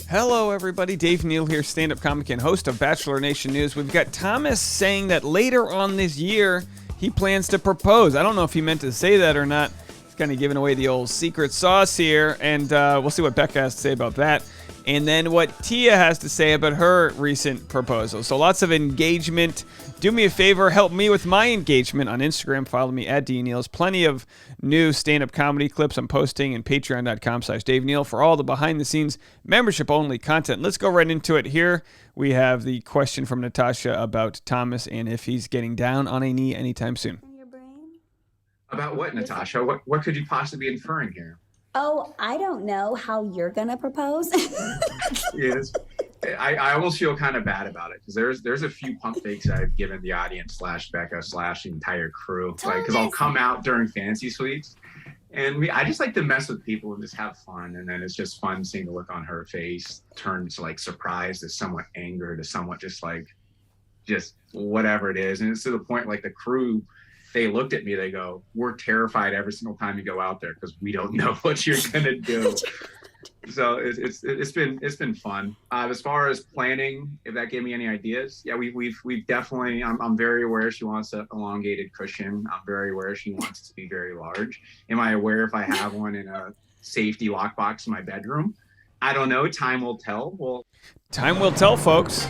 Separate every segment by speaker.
Speaker 1: Hello, everybody. Dave Neal here, stand-up comic and host of Bachelor Nation News. We've got Thomas saying that later on this year, he plans to propose. I don't know if he meant to say that or not. He's kind of giving away the old secret sauce here, and we'll see what Becca has to say about that. And then what Tia has to say about her recent proposal. So lots of engagement. Do me a favor, help me with my engagement on Instagram. Follow me at DNeals. Plenty of new stand-up comedy clips I'm posting and patreon.com/Dave Neal for all the behind-the-scenes membership-only content. Let's go right into it here. We have the question from Natasha about Thomas and if he's getting down on a knee anytime soon.
Speaker 2: In your brain?
Speaker 3: About what, Natasha? What could you possibly be inferring here?
Speaker 2: Oh, I don't know how you're gonna propose.
Speaker 3: Yes, I almost feel kind of bad about it because there's a few pump fakes I've given the audience / Becca / the entire crew, like because I'll come out during fantasy suites, and I just like to mess with people and just have fun, and then it's just fun seeing the look on her face turn to like surprise to somewhat anger to somewhat just whatever it is, and it's to the point like the crew. They looked at me, they go, we're terrified every single time you go out there because we don't know what you're going to do. So it's been fun. As far as planning, if that gave me any ideas, yeah, we've definitely, I'm very aware she wants an elongated cushion. I'm very aware she wants it to be very large. Am I aware if I have one in a safety lockbox in my bedroom? I don't know. Time will tell.
Speaker 1: Time will tell, folks.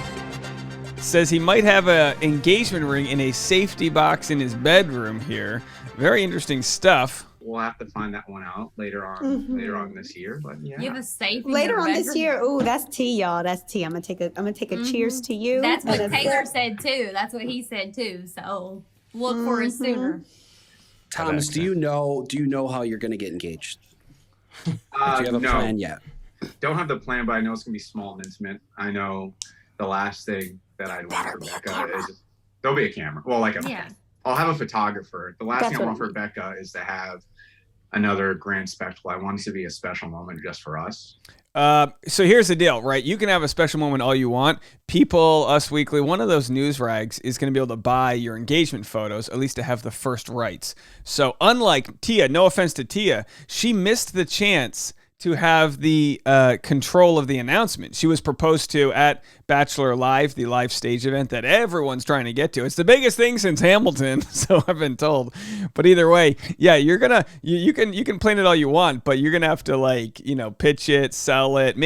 Speaker 1: Says he might have an engagement ring in a safety box in his bedroom here. Very interesting stuff.
Speaker 3: We'll have to find that one out later on this year. But yeah,
Speaker 4: you have a safe
Speaker 2: later on this year. Ooh, that's tea, y'all. That's tea. I'm gonna take a cheers to you.
Speaker 4: That's what Taylor said too. That's what he said too. So look for it sooner.
Speaker 5: Thomas, do you know how you're gonna get engaged? Do you have a plan yet?
Speaker 3: Don't have the plan, but I know it's gonna be small and intimate. I know the last thing that I'd want for Becca is there'll be a camera. Well, I'll have a photographer. The last thing I want for Becca is to have another grand spectacle. I want it to be a special moment just for us.
Speaker 1: So here's the deal, right? You can have a special moment all you want. People, Us Weekly, one of those news rags is going to be able to buy your engagement photos, at least to have the first rights. So unlike Tia, no offense to Tia, she missed the chance to have the control of the announcement. She was proposed to at Bachelor Live, the live stage event that everyone's trying to get to. It's the biggest thing since Hamilton, so I've been told. But either way, yeah, you're gonna you can plan it all you want, but you're gonna have to pitch it, sell it.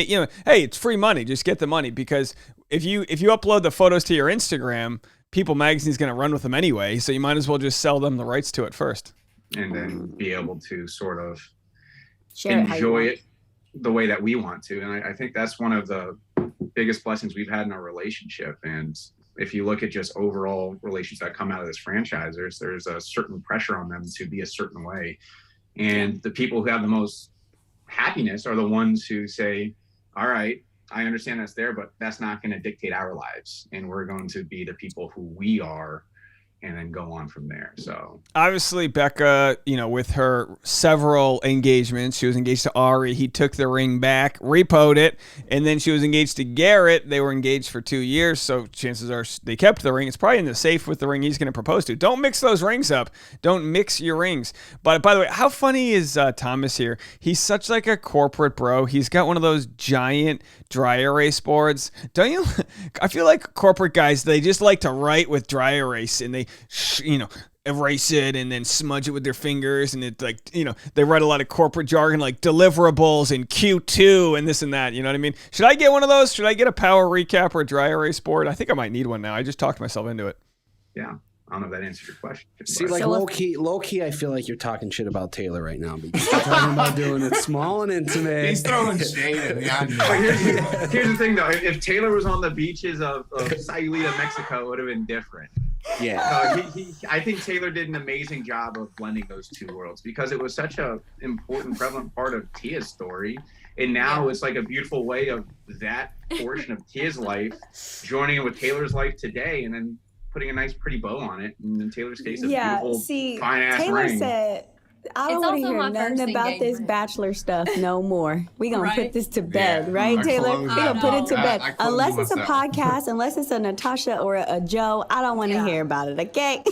Speaker 1: Hey, it's free money. Just get the money because if you upload the photos to your Instagram, People Magazine's gonna run with them anyway. So you might as well just sell them the rights to it first,
Speaker 3: and then be able to sort of
Speaker 2: enjoy
Speaker 3: it the way that we want to. And I think that's one of the biggest blessings we've had in our relationship. And if you look at just overall relations that come out of this franchise, there's a certain pressure on them to be a certain way. And the people who have the most happiness are the ones who say, all right, I understand that's there, but that's not going to dictate our lives. And we're going to be the people who we are and then go on from there. So
Speaker 1: obviously Becca, with her several engagements, she was engaged to Ari. He took the ring back, repoed it, and then she was engaged to Garrett. They were engaged for 2 years, so chances are they kept the ring. It's probably in the safe with the ring he's going to propose to. Don't mix those rings up. Don't mix your rings. But by the way, how funny is Thomas here? He's such like a corporate bro. He's got one of those giant dry erase boards. Don't you? I feel like corporate guys, they just like to write with dry erase, and they erase it and then smudge it with their fingers, and it's they write a lot of corporate jargon like deliverables and Q2 and this and that. You know what I mean? Should I get one of those? Should I get a power recap or a dry erase board? I think I might need one now. I just talked myself into it.
Speaker 3: Yeah. I don't know if that answers your question.
Speaker 5: See, like low key, I feel like you're talking shit about Taylor right now because you're talking about doing it small and intimate.
Speaker 6: He's throwing shade at me.
Speaker 3: Here's the thing, though. If Taylor was on the beaches of Sayulita, Mexico, it would have been different.
Speaker 5: Yeah.
Speaker 3: I think Taylor did an amazing job of blending those two worlds because it was such a important, prevalent part of Tia's story. And now it's like a beautiful way of that portion of Tia's life joining in with Taylor's life today, and then putting a nice pretty bow on it. And in Taylor's case, a beautiful fine-ass
Speaker 2: Taylor
Speaker 3: ring.
Speaker 2: Said, I don't want to hear nothing about this Bachelor stuff no more. We're going to put this to bed, right, Taylor? We're going to put it to bed. Unless it's a podcast, unless it's a Natasha or a Joe, I don't want to hear about it, okay?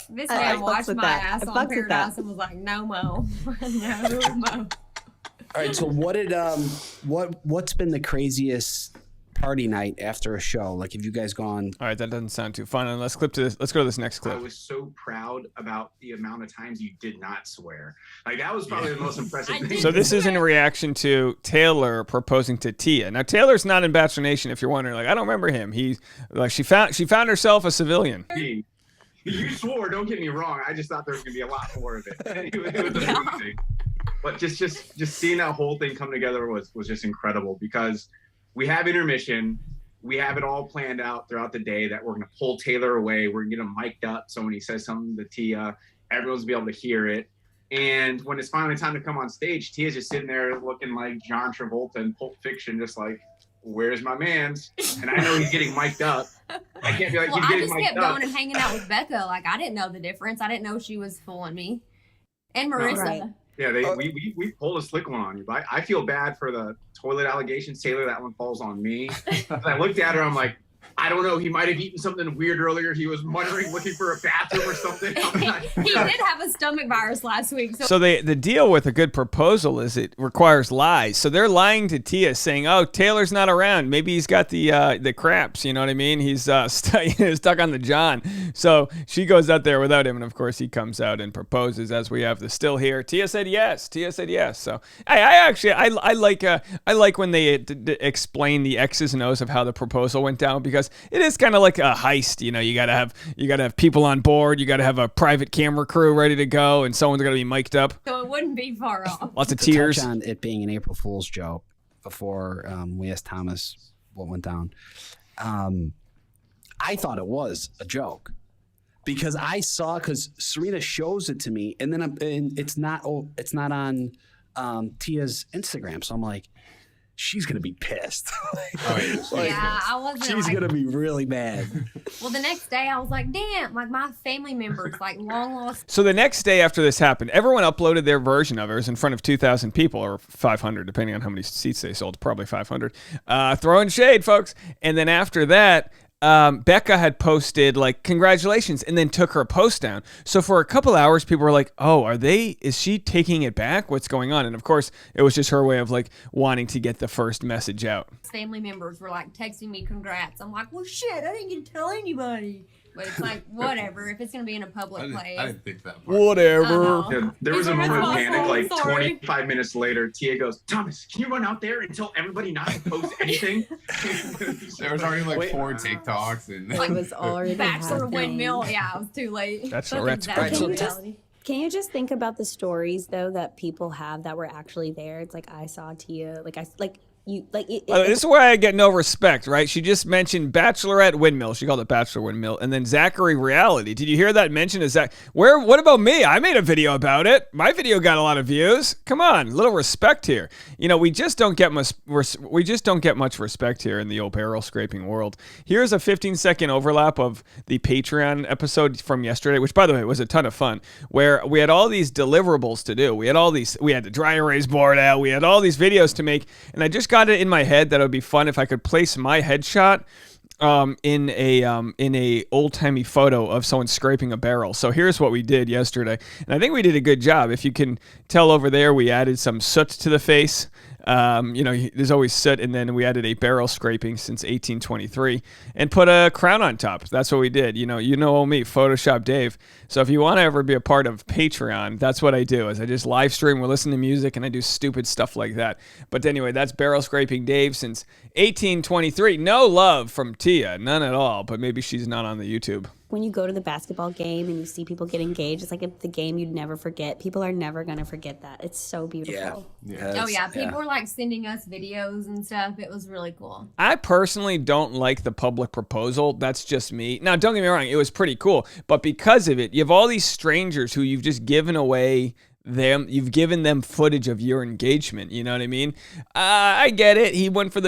Speaker 4: This man watched my ass on Paradise and was like, no mo. No mo.
Speaker 5: All right. So what's been the craziest party night after a show? Like, have you guys gone?
Speaker 1: All right, that doesn't sound too fun. And let's go to this next clip.
Speaker 3: I was so proud about the amount of times you did not swear. Like, that was probably the most impressive thing.
Speaker 1: So this is in reaction to Taylor proposing to Tia. Now Taylor's not in Bachelor Nation. If you're wondering, like, I don't remember him. She found herself a civilian.
Speaker 3: You swore. Don't get me wrong. I just thought there was gonna be a lot more of it. It was amazing. But just seeing that whole thing come together was just incredible, because we have intermission. We have it all planned out throughout the day that we're going to pull Taylor away. We're going to get him mic'd up, so when he says something to Tia, everyone's going to be able to hear it. And when it's finally time to come on stage, Tia's just sitting there looking like John Travolta in Pulp Fiction, just like, where's my mans? And I know he's getting mic'd up. I can't be like,
Speaker 4: well,
Speaker 3: he's getting
Speaker 4: I just kept
Speaker 3: mic'd up.
Speaker 4: going and hanging out with Becca. Like, I didn't know the difference. I didn't know she was fooling me. And Marissa.
Speaker 3: No, right. Yeah, we pulled a slick one on you. But I feel bad for the toilet allegations. Taylor, that one falls on me. I looked at her, I'm like, I don't know. He might have eaten something weird earlier. He was muttering, looking for a bathroom or something.
Speaker 4: He did have a stomach virus last week.
Speaker 1: So the deal with a good proposal is it requires lies. So they're lying to Tia, saying, "Oh, Taylor's not around. Maybe he's got the craps. You know what I mean? He's stuck on the John." So she goes out there without him, and of course he comes out and proposes. As we have the still here, Tia said yes. So I like when they explain the X's and O's of how the proposal went down, because it is kind of like a heist. You know, you gotta have people on board. You gotta have a private camera crew ready to go, and someone's gonna be mic'd up.
Speaker 4: So it wouldn't be far off.
Speaker 1: Lots of tears.
Speaker 5: To touch on it being an April Fool's joke, before we asked Thomas what went down, I thought it was a joke, because because Serena shows it to me, and then it's not on Tia's Instagram, so I'm like, she's gonna be pissed.
Speaker 4: I wasn't.
Speaker 5: She's gonna be really mad.
Speaker 4: Well, the next day I was like, damn, like my family members, like long lost.
Speaker 1: So the next day after this happened, everyone uploaded their version of it. It was in front of 2,000 people, or 500, depending on how many seats they sold. Probably 500. Throwing shade, folks. And then after that, Becca had posted like congratulations, and then took her post down. So for a couple hours, people were like, "Oh, is she taking it back? What's going on?" And of course, it was just her way of like wanting to get the first message out.
Speaker 4: Family members were like texting me congrats. I'm like, well, shit, I didn't get to tell anybody. But it's like, whatever. If it's going to be in a public place.
Speaker 6: I didn't think that part.
Speaker 1: Whatever.
Speaker 3: Yeah, there was a moment of panic, like 25 minutes later. Tia goes, "Thomas, can you run out there and tell everybody not to post anything?"
Speaker 6: There was already like 4 TikToks. And
Speaker 2: it was already
Speaker 4: Bachelor
Speaker 2: happening.
Speaker 4: Windmill. Yeah, it was too late.
Speaker 1: Bachelorette.
Speaker 2: Can you just think about the stories though that people have that were actually there? It's like, I saw Tia,
Speaker 1: this is why I get no respect, right? She just mentioned Bachelorette Windmill. She called it Bachelor Windmill. And then Zachary Reality. Did you hear that mention? What about me? I made a video about it. My video got a lot of views. Come on, a little respect here. You know, we just don't get much respect here in the old barrel scraping world. Here's a 15-second overlap of the Patreon episode from yesterday, which by the way was a ton of fun, where we had all these deliverables to do. We had the dry erase board out. We had all these videos to make, and I just got it in my head that it would be fun if I could place my headshot in a old-timey photo of someone scraping a barrel. So here's what we did yesterday, and I think we did a good job. If you can tell over there, we added some soot to the face. There's always soot, and then we added a barrel scraping since 1823 and put a crown on top. That's what we did. You know me, Photoshop Dave. So if you want to ever be a part of Patreon, that's what I do, is I just live stream, we're listening to music, and I do stupid stuff like that. But anyway, that's barrel scraping Dave since 1823. No love from Tia, none at all, but maybe she's not on the YouTube.
Speaker 2: When you go to the basketball game and you see people get engaged, it's like the game you'd never forget. People are never going to forget that. It's so beautiful.
Speaker 4: People were like sending us videos and stuff. It was really cool.
Speaker 1: I personally don't like the public proposal. That's just me. Now, don't get me wrong. It was pretty cool. But because of it, you have all these strangers who you've just given away you've given them footage of your engagement. You know what I mean? I get it. He went for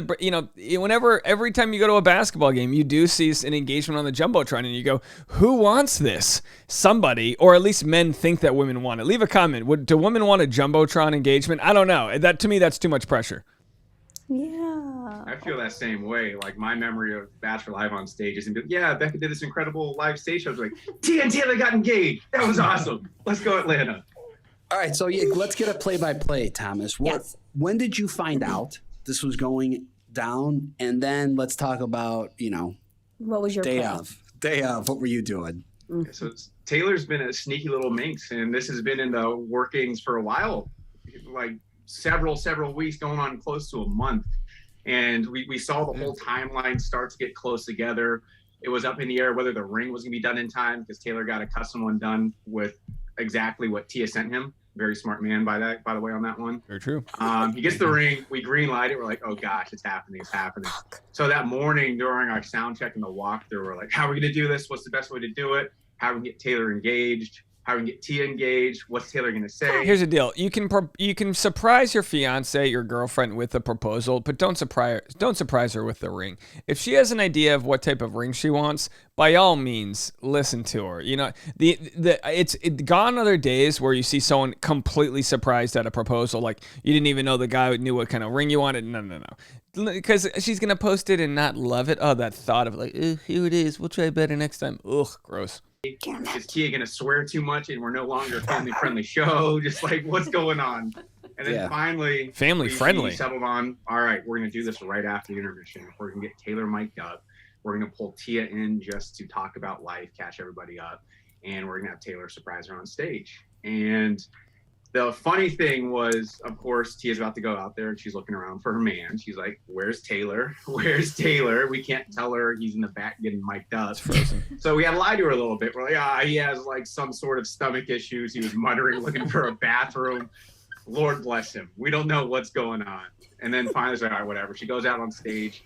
Speaker 1: every time you go to a basketball game, you do see an engagement on the Jumbotron and you go, who wants this? Somebody, or at least men think that women want it. Leave a comment. Do women want a Jumbotron engagement? I don't know. To me, that's too much pressure.
Speaker 2: Yeah.
Speaker 3: I feel that same way. Like, my memory of Bachelor Live on stage is, Becca did this incredible live stage show. I was like, Tia and Taylor got engaged. That was awesome. Let's go Atlanta.
Speaker 5: All right, so let's get a play-by-play, Thomas.
Speaker 2: Yes.
Speaker 5: When did you find out this was going down? And then let's talk about,
Speaker 2: what was your
Speaker 5: day
Speaker 2: plan?
Speaker 5: of. What were you doing?
Speaker 3: So Taylor's been a sneaky little minx, and this has been in the workings for a while, like several weeks, going on close to a month. And we saw the whole timeline start to get close together. It was up in the air whether the ring was going to be done in time, because Taylor got a custom one done with exactly what Tia sent him. Very smart man by the way, on that one.
Speaker 1: Very true.
Speaker 3: He gets the ring. We green light it. We're like, oh gosh, it's happening. So that morning during our sound check and the walkthrough, we're like, how are we going to do this? What's the best way to do it? How do we get Taylor engaged? How do we get Tia engaged? What's Taylor going to say?
Speaker 1: Here's the deal. You can surprise your fiance, your girlfriend, with a proposal, but don't surprise her with the ring. If she has an idea of what type of ring she wants, by all means, listen to her. It's gone other days where you see someone completely surprised at a proposal, like you didn't even know the guy knew what kind of ring you wanted. No. Because she's gonna post it and not love it. Oh, that thought of like, here it is. We'll try better next time. Ugh, gross.
Speaker 3: Is Tia gonna swear too much and we're no longer a family friendly show? Just like, what's going on? And then finally,
Speaker 1: family friendly.
Speaker 3: We settled on, all right, we're gonna do this right after the intermission. We're gonna get Taylor mic'd up. We're gonna pull Tia in just to talk about life, catch everybody up, and we're gonna have Taylor surprise her on stage. And the funny thing was, of course, Tia's about to go out there and she's looking around for her man. She's like, where's Taylor? Where's Taylor? We can't tell her he's in the back getting mic'd up. So we had to lie to her a little bit. We're like, he has like some sort of stomach issues. He was muttering, looking for a bathroom. Lord bless him. We don't know what's going on. And then finally, she's like, all right, whatever. She goes out on stage.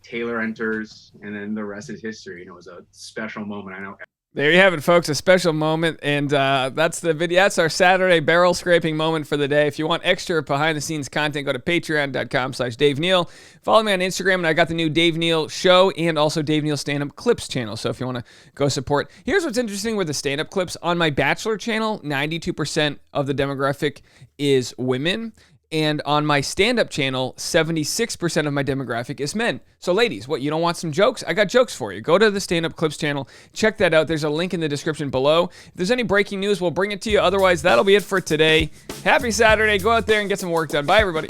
Speaker 3: Taylor enters, and then the rest is history. It was a special moment. I know.
Speaker 1: There you have it, folks. A special moment, and that's the video. That's our Saturday barrel scraping moment for the day. If you want extra behind-the-scenes content, go to patreon.com/Dave Neal. Follow me on Instagram, and I got the new Dave Neal show and also Dave Neal stand-up clips channel. So if you want to go support. Here's what's interesting with the stand-up clips. On my Bachelor channel, 92% of the demographic is women. And on my stand-up channel, 76% of my demographic is men. So ladies, what, you don't want some jokes? I got jokes for you. Go to the stand-up clips channel. Check that out. There's a link in the description below. If there's any breaking news, we'll bring it to you. Otherwise, that'll be it for today. Happy Saturday. Go out there and get some work done. Bye, everybody.